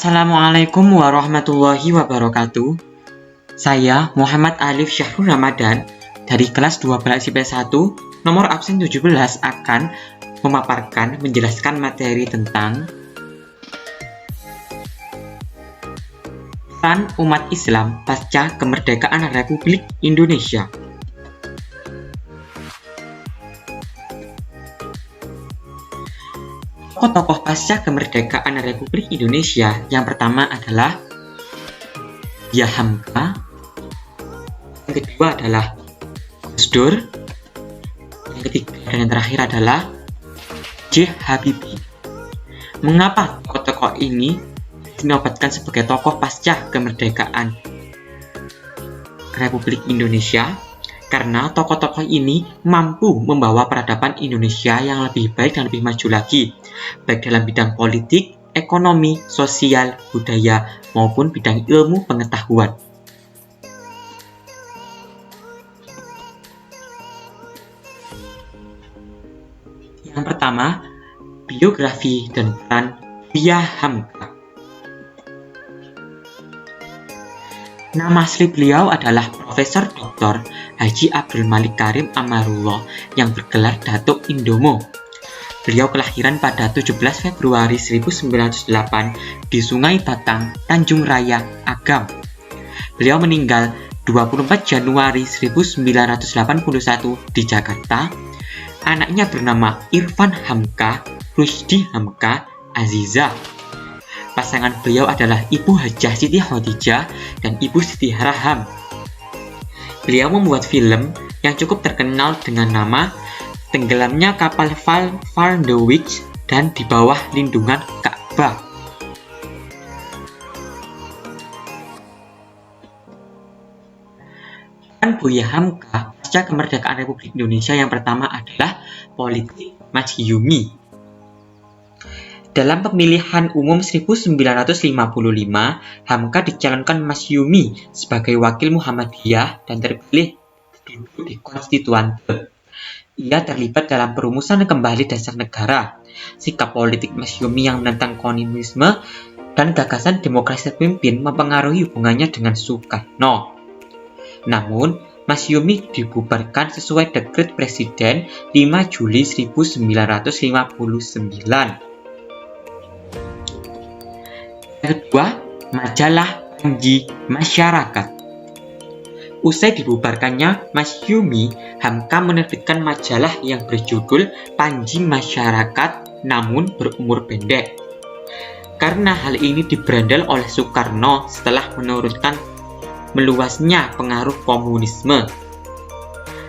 Assalamualaikum warahmatullahi wabarakatuh. Saya Muhammad Alif Syahrul Ramadan dari kelas 12 IPS 1 nomor absen 17 akan menjelaskan materi tentang peran umat Islam pasca kemerdekaan Republik Indonesia. Tokoh-tokoh pasca kemerdekaan Republik Indonesia yang pertama adalah Buya Hamka, yang kedua adalah Gus Dur, yang ketiga dan yang terakhir adalah B.J. Habibie. Mengapa tokoh-tokoh ini dinobatkan sebagai tokoh pasca kemerdekaan Republik Indonesia? Karena tokoh-tokoh ini mampu membawa peradaban Indonesia yang lebih baik dan lebih maju lagi, baik dalam bidang politik, ekonomi, sosial, budaya, maupun bidang ilmu pengetahuan. Yang pertama, biografi dan peran Buya Hamka. Nama asli beliau adalah Profesor Dr. Haji Abdul Malik Karim Amarullah yang bergelar Datuk Indomo. Beliau kelahiran pada 17 Februari 1908 di Sungai Batang, Tanjung Raya, Agam. Beliau meninggal 24 Januari 1981 di Jakarta. Anaknya bernama Irfan Hamka, Rusdi Hamka, Aziza. Pasangan beliau adalah Ibu Hajah Siti Khadijah dan Ibu Siti Haraham. Beliau membuat film yang cukup terkenal dengan nama Tenggelamnya Kapal Var the Witch dan Di Bawah Lindungan Ka'bah. Peran Buya Hamka pasca kemerdekaan Republik Indonesia yang pertama adalah politik masyumi. Dalam pemilihan umum 1955, Hamka dicalonkan masyumi sebagai wakil Muhammadiyah dan terpilih duduk di Konstituante. Ia terlibat dalam perumusan kembali dasar negara. Sikap politik masyumi yang menentang komunisme dan gagasan demokrasi terpimpin mempengaruhi hubungannya dengan Soekarno. Namun, masyumi dibubarkan sesuai dekret Presiden 5 Juli 1959. Kedua, majalah Panji Masyarakat. Usai dibubarkannya masyumi, Hamka menerbitkan majalah yang berjudul Panji Masyarakat namun berumur pendek. Karena hal ini diberandal oleh Soekarno setelah menurunkan meluasnya pengaruh komunisme.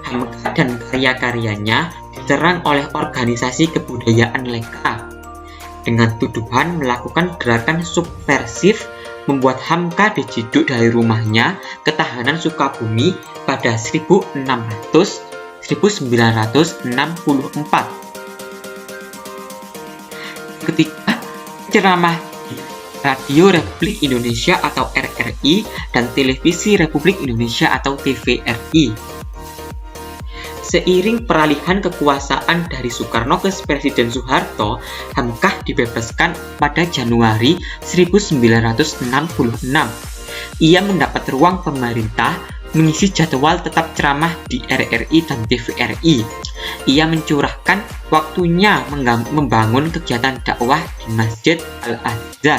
Hamka dan karya-karyanya diserang oleh organisasi kebudayaan Leka dengan tuduhan melakukan gerakan subversif, membuat Hamka diciduk dari rumahnya ke tahanan Sukabumi pada 1964. Ketika ceramah di Radio Republik Indonesia atau RRI dan Televisi Republik Indonesia atau TVRI. Seiring peralihan kekuasaan dari Soekarno ke Presiden Soeharto, Hamka dibebaskan pada Januari 1966. Ia mendapat ruang pemerintah, mengisi jadwal tetap ceramah di RRI dan TVRI. Ia mencurahkan waktunya membangun kegiatan dakwah di Masjid Al-Azhar.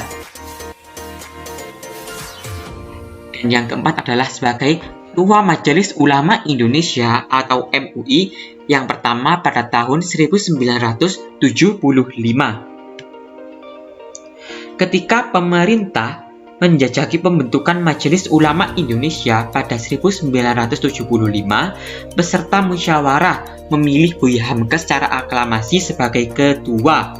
Dan yang keempat adalah sebagai Ketua Majelis Ulama Indonesia atau MUI yang pertama pada tahun 1975. Ketika pemerintah menjajaki pembentukan Majelis Ulama Indonesia pada 1975, peserta musyawarah memilih Buya Hamka secara aklamasi sebagai ketua.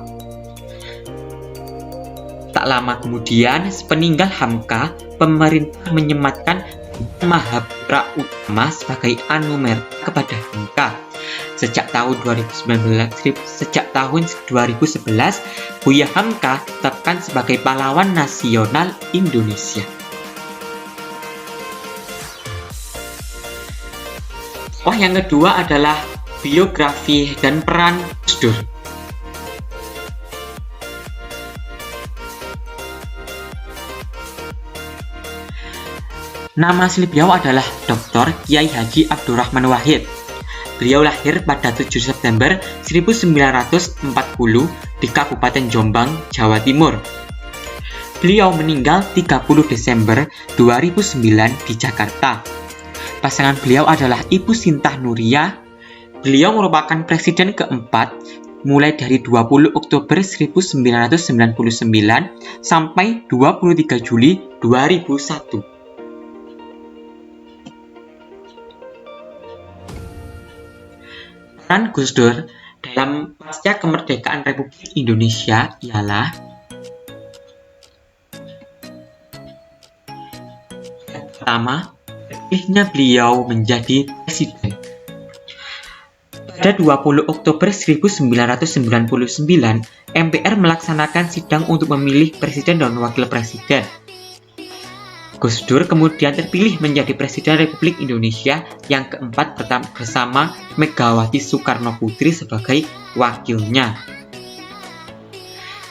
Tak lama kemudian, sepeninggal Hamka, pemerintah menyematkan Mahaputra Utama sebagai anumerta kepada Hamka. Sejak tahun 2011, Buya Hamka ditetapkan sebagai pahlawan nasional Indonesia. Yang kedua adalah biografi dan peran Gus Dur. Nama asli beliau adalah Dr. Kiai Haji Abdurrahman Wahid. Beliau lahir pada 7 September 1940 di Kabupaten Jombang, Jawa Timur. Beliau meninggal 30 Desember 2009 di Jakarta. Pasangan beliau adalah Ibu Sintah Nuriyah. Beliau merupakan presiden keempat mulai dari 20 Oktober 1999 sampai 23 Juli 2001. Peran Gus Dur dalam pasca kemerdekaan Republik Indonesia ialah yang pertama, terpilihnya beliau menjadi presiden. Pada 20 Oktober 1999, MPR melaksanakan sidang untuk memilih presiden dan wakil presiden. Gus Dur kemudian terpilih menjadi Presiden Republik Indonesia yang keempat bersama Megawati Soekarno Putri sebagai wakilnya.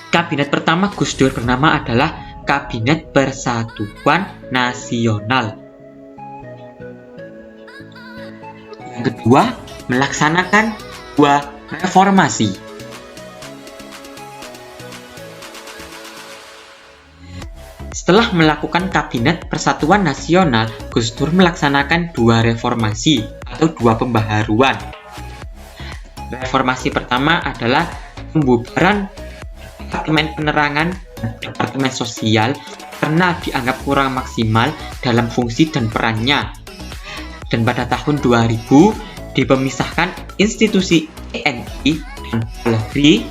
Kabinet pertama Gus Dur bernama adalah Kabinet Persatuan Nasional. Yang kedua, melaksanakan dua reformasi. Setelah melakukan Kabinet Persatuan Nasional, Gus Dur melaksanakan dua reformasi atau dua pembaharuan. Reformasi pertama adalah pembubaran Departemen Penerangan dan Departemen Sosial karena dianggap kurang maksimal dalam fungsi dan perannya. Dan pada tahun 2000 dipemisahkan institusi TNI dan Polri,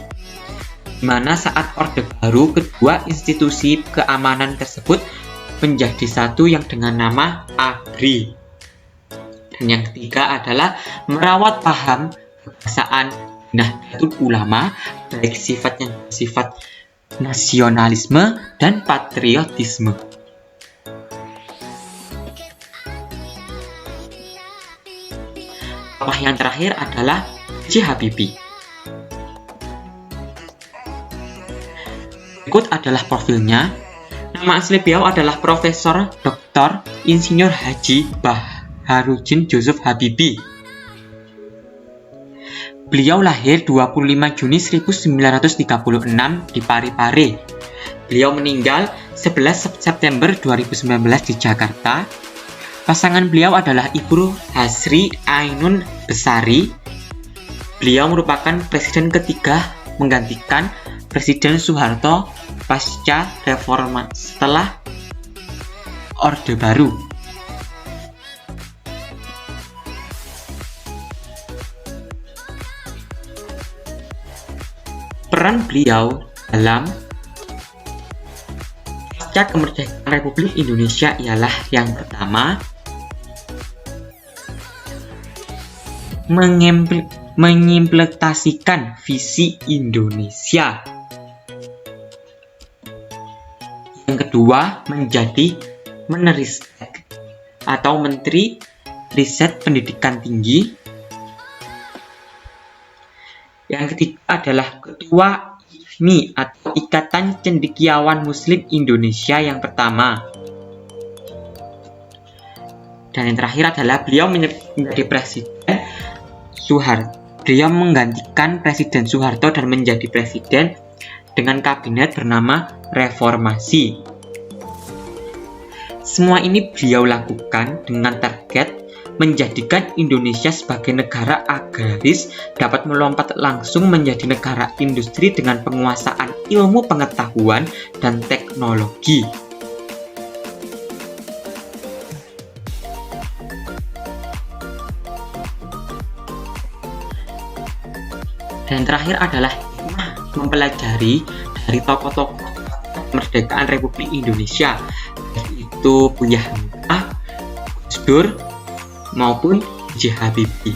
di mana saat Orde Baru kedua institusi keamanan tersebut menjadi satu yang dengan nama ABRI. Dan yang ketiga adalah merawat paham kebangsaan Nahdlatul Ulama, baik sifatnya sifat nasionalisme dan patriotisme. Tokoh yang terakhir adalah B.J. Habibie. Berikut adalah profilnya. Nama asli beliau adalah Profesor Dr. Insinyur Haji Baharudin Joseph Habibie. Beliau lahir 25 Juni 1936 di Parepare. Beliau meninggal 11 September 2019 di Jakarta. Pasangan beliau adalah Ibu Hasri Ainun Besari. Beliau merupakan presiden ketiga menggantikan Presiden Soeharto pasca reformasi setelah Orde Baru. Peran beliau dalam pasca kemerdekaan Republik Indonesia ialah yang pertama, mengimplementasikan visi Indonesia. Yang kedua, menjadi Menristek atau Menteri Riset Pendidikan Tinggi. Yang ketiga adalah Ketua IFMI atau Ikatan Cendekiawan Muslim Indonesia yang pertama. Dan yang terakhir adalah beliau menjadi Presiden Soeharto. Beliau menggantikan Presiden Soeharto dan menjadi presiden dengan kabinet bernama Reformasi. Semua ini beliau lakukan dengan target menjadikan Indonesia sebagai negara agraris dapat melompat langsung menjadi negara industri dengan penguasaan ilmu pengetahuan dan teknologi. Dan terakhir adalah mempelajari dari tokoh-tokoh kemerdekaan Republik Indonesia, yaitu Buya Hamka, Gus Dur, maupun B.J. Habibie.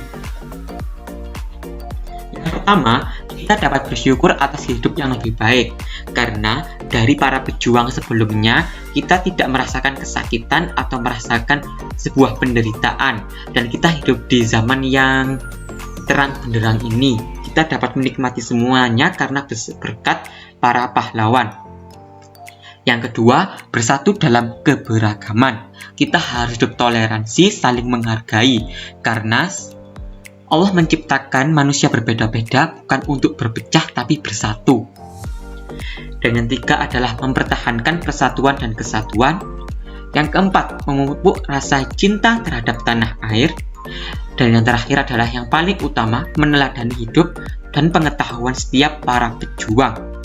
Yang pertama, kita dapat bersyukur atas hidup yang lebih baik, karena dari para pejuang sebelumnya, kita tidak merasakan kesakitan atau merasakan sebuah penderitaan, dan kita hidup di zaman yang terang benderang ini. Kita dapat menikmati semuanya karena berkat para pahlawan. Yang kedua, bersatu dalam keberagaman. Kita harus hidup toleransi, saling menghargai, karena Allah menciptakan manusia berbeda-beda bukan untuk berpecah tapi bersatu. Dan yang ketiga adalah mempertahankan persatuan dan kesatuan. Yang keempat, memupuk rasa cinta terhadap tanah air. Dan yang terakhir adalah yang paling utama, meneladani hidup dan pengetahuan setiap para pejuang.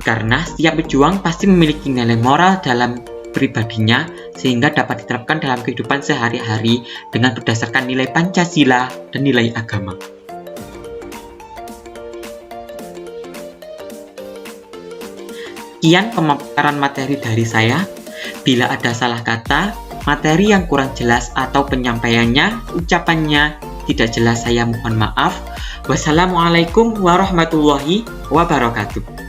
Karena setiap pejuang pasti memiliki nilai moral dalam pribadinya, sehingga dapat diterapkan dalam kehidupan sehari-hari dengan berdasarkan nilai Pancasila dan nilai agama. Sekian pemaparan materi dari saya. Bila ada salah kata, materi yang kurang jelas atau penyampaiannya, ucapannya tidak jelas, saya mohon maaf. Wassalamualaikum warahmatullahi wabarakatuh.